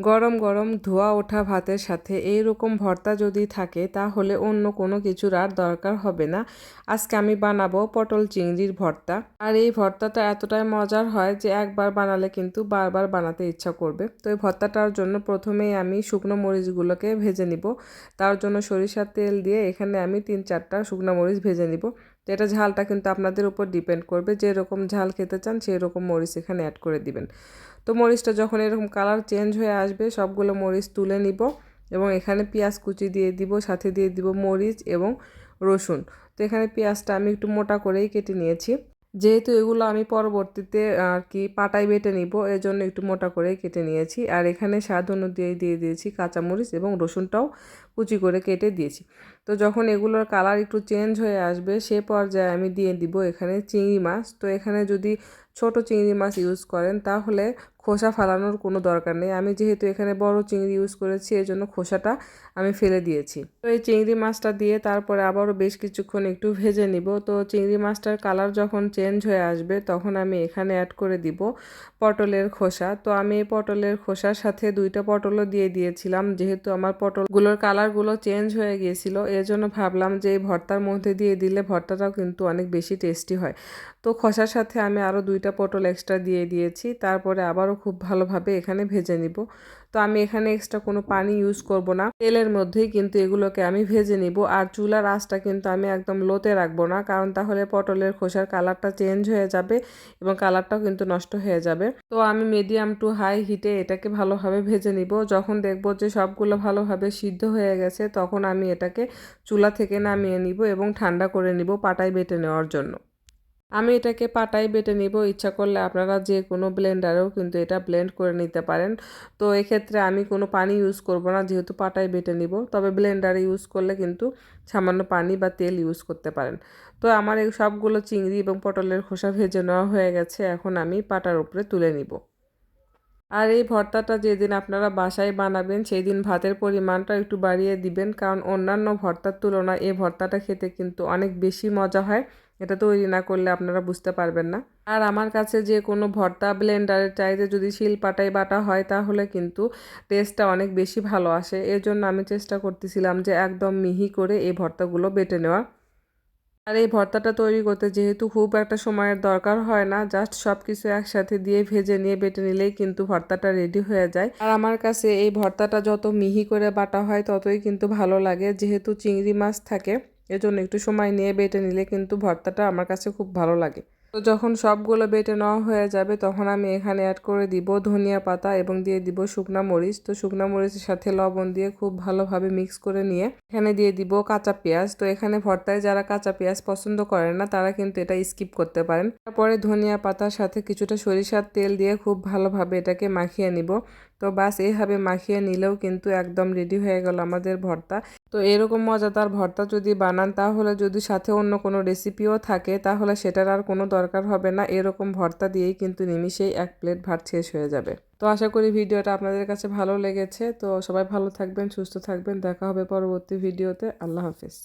গরম গরম ধোয়া ওঠা ভাতের সাথে এই রকম ভর্তা যদি থাকে তাহলে অন্য কোনো কিছুর আর দরকার হবে না। আজকে আমি বানাবো পটল চিংড়ির ভর্তা। আর এই ভর্তাটা এতটাই মজার হয় যে একবার বানালে কিন্তু বারবার বানাতে ইচ্ছা করবে। তো এই ভর্তাটার জন্য প্রথমেই আমি শুকনো মরিচগুলোকে ভেজে নিব। তার জন্য সরিষার তেল দিয়ে এখানে আমি 3-4টা শুকনো মরিচ ভেজে নিব। তো এটা ঝালটা কিন্তু আপনাদের উপর ডিপেন্ড করবে, যেরকম ঝাল খেতে চান সেই রকম মরিচ এখানে অ্যাড করে দিবেন। তো মরিচটা যখন এরকম কালার চেঞ্জ হয়ে আসবে সবগুলো মরিচ তুলে নিব এবং এখানে পেঁয়াজ কুচি দিয়ে দিব, সাথে দিয়ে দিব মরিচ এবং রসুন। তো এখানে পেঁয়াজটা আমি একটু মোটা করেই কেটে নিয়েছি, যেহেতু এগুলো আমি পরবর্তীতে আর কি পাটায় বেটে নিব, এর জন্য একটু মোটা করেই কেটে নিয়েছি। আর এখানে স্বাদ অনুযায়ী দিয়ে দিয়েছি কাঁচামরিচ এবং রসুনটাও কুচি করে কেটে দিয়েছি। তো যখন এগুলোর কালার একটু চেঞ্জ হয়ে আসবে সে পর্যায়ে আমি দিয়ে দিব এখানে চিংড়ি মাছ। তো এখানে যদি ছোট চিংড়ি মাছ ইউজ করেন তাহলে খোসা ফালানোর কোনো দরকার নেই। আমি যেহেতু এখানে বড় চিংড়ি ইউজ করেছি এই জন্য খোসাটা আমি ফেলে দিয়েছি। তো এই চিংড়ি মাছটা দিয়ে তারপরে আবারও বেশ কিছুক্ষণ একটু ভেজে নিব। তো চিংড়ি মাছটার কালার যখন চেঞ্জ হয়ে আসবে তখন আমি এখানে অ্যাড করে দিব পটলের খোসা। তো আমি এই পটলের খোসার সাথে 2টা পটলও দিয়ে দিয়েছিলাম, যেহেতু আমার পটলগুলোর কালারগুলো চেঞ্জ হয়ে গিয়েছিল এর জন্য ভাবলাম যে এই ভর্তার মধ্যে দিয়ে দিলে ভর্তাটাও কিন্তু অনেক বেশি টেস্টি হয়। তো খোসার সাথে আমি আরও 2টা পটল এক্সট্রা দিয়ে দিয়েছি, তারপরে আবারও খুব ভালোভাবে এখানে ভেজে নিব। তো আমি এখানে এক্সট্রা কোনো পানি ইউজ করব না, তেলের মধ্যেই কিন্তু এগুলোকে আমি ভেজে নিব। আর চুলার আঁচটা কিন্তু আমি একদম লোতে রাখবো না, কারণ তাহলে পটলের খোসার কালারটা চেঞ্জ হয়ে যাবে এবং কালারটাও কিন্তু নষ্ট হয়ে যাবে। তো আমি মিডিয়াম টু হাই হিটে এটাকে ভালোভাবে ভেজে নিব। যখন দেখব যে সবগুলো ভালোভাবে সিদ্ধ হয়ে গেছে তখন আমি এটাকে চুলা থেকে নামিয়ে নিব এবং ঠান্ডা করে নিব পাটায় বেটে নেওয়ার জন্য। আমি এটাকে পাটায় বেটে নিব, ইচ্ছা করলে আপনারা যে কোনো ব্লেন্ডারেও কিন্তু এটা ব্লেন্ড করে নিতে পারেন। তো এক্ষেত্রে আমি কোনো পানি ইউজ করব না, যেহেতু পাটায় বেটে নিব। তবে ব্লেন্ডারে ইউজ করলে কিন্তু সামান্য পানি বা তেল ইউজ করতে পারেন। তো আমার এই সবগুলো চিংড়ি এবং পটলের খোসা ভেজে নেওয়া হয়ে গেছে, এখন আমি পাটার উপরে তুলে নিব। আর এই ভর্তাটা যেদিন আপনারা বাসায় বানাবেন সেই দিন ভাতের পরিমাণটা একটু বাড়িয়ে দিবেন, কারণ অন্যান্য ভর্তার তুলনায় এই ভর্তাটা খেতে কিন্তু অনেক বেশি মজা হয়। এটা তৈরি না করলে আপনারা বুঝতে পারবেন না। আর আমার কাছে যে কোনো ভর্তা ব্লেন্ডারের চাইতে যদি শিলপাটায় বাটা হয় তাহলে কিন্তু টেস্টটা অনেক বেশি ভালো আসে। এর জন্য আমি চেষ্টা করতেছিলাম যে একদম মিহি করে এই ভর্তাগুলো বেটে নেওয়া। আর এই ভর্তাটা তৈরি করতে যেহেতু খুব একটা সময়ের দরকার হয় না, জাস্ট সব কিছু একসাথে দিয়ে ভেজে নিয়ে বেটে নিলেই কিন্তু ভর্তাটা রেডি হয়ে যায়। আর আমার কাছে এই ভর্তাটা যত মিহি করে বাটা হয় ততই কিন্তু ভালো লাগে, যেহেতু চিংড়ি মাছ থাকে এজন্য একটু সময় নিয়ে বেটে নিলে কিন্তু ভর্তাটা আমার কাছে খুব ভালো লাগে। তো যখন সবগুলো বেটে নেওয়া হয়ে যাবে তখন আমি এখানে অ্যাড করে দিব ধনিয়া পাতা এবং দিয়ে দিব শুকনা মরিচ। তো শুকনা মরিচের সাথে লবণ দিয়ে খুব ভালোভাবে মিক্স করে নিয়ে এখানে দিয়ে দিব কাঁচা পেঁয়াজ। তো এখানে ভর্তায় যারা কাঁচা পেঁয়াজ পছন্দ করেন না তারা কিন্তু এটা স্কিপ করতে পারেন। তারপরে ধনিয়া পাতার সাথে কিছুটা সরিষার তেল দিয়ে খুব ভালোভাবে এটাকে মাখিয়ে নিব। তো বাস এইভাবে মাখিয়ে নিলেও কিন্তু একদম রেডি হয়ে গেল আমাদের ভর্তা। তো এরকম মজাদার ভর্তা যদি বানান তাহলে যদি সাথে অন্য কোনো রেসিপিও থাকে তাহলে সেটার আর কোনো দরকার হবে না, এরকম ভর্তা দিয়েই কিন্তু নিমিষেই 1 প্লেট ভাত শেষ হয়ে যাবে। তো আশা করি ভিডিওটা আপনাদের কাছে ভালো লেগেছে। তো সবাই ভালো থাকবেন, সুস্থ থাকবেন, দেখা হবে পরবর্তী ভিডিওতে। আল্লাহ হাফেজ।